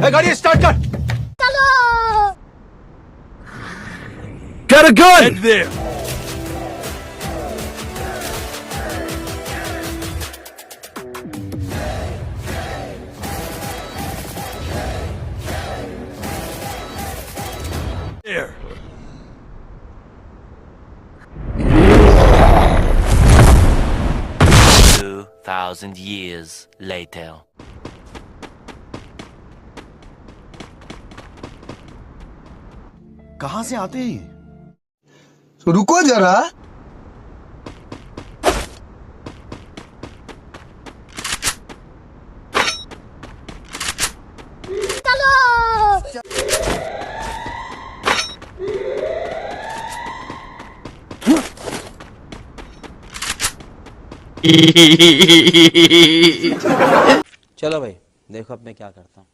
Hey, गाड़ी start कर. चलो. Got a gun. Head there. There. 2,000 years later. कहां से आते हैं? रुको जरा. चलो. चलो भाई देखो अब मैं क्या करता हूँ.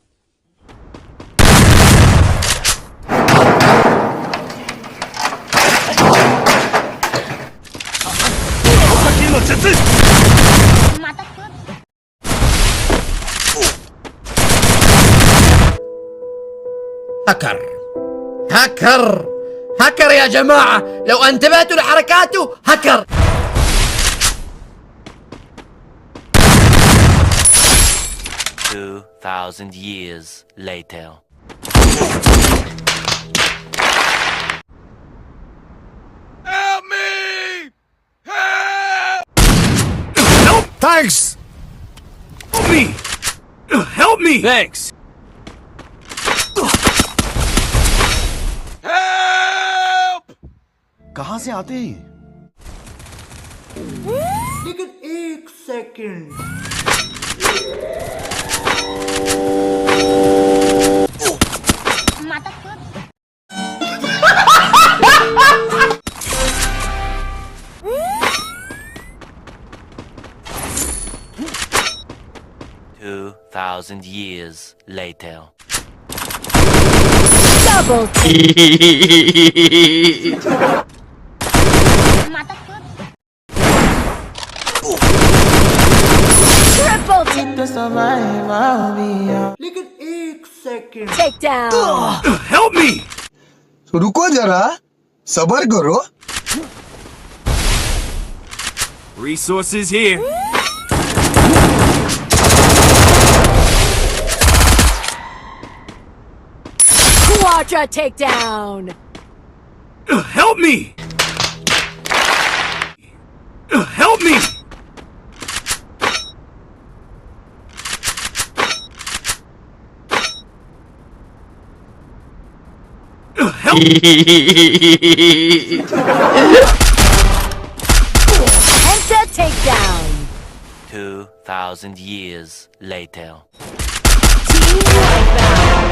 माता खुद. هكر هكر هكر يا جماعة، لو انتبهتوا لحركاته هكر. Two 2,000 years later. Help me! Help! Help! Thanks! Help me! Help me! Thanks! Help! कहां से आते हैं? लेकिन एक सेकंड. माता खुद. 2,000 years later. Double. माता खुद. Triple. लेकिन एक second. Take down. Help me! रुको जरा. सबर करो. Resources here. Quadra takedown. Help me! Help me! Help! Enter takedown. 2,000 years later. Team wipeout.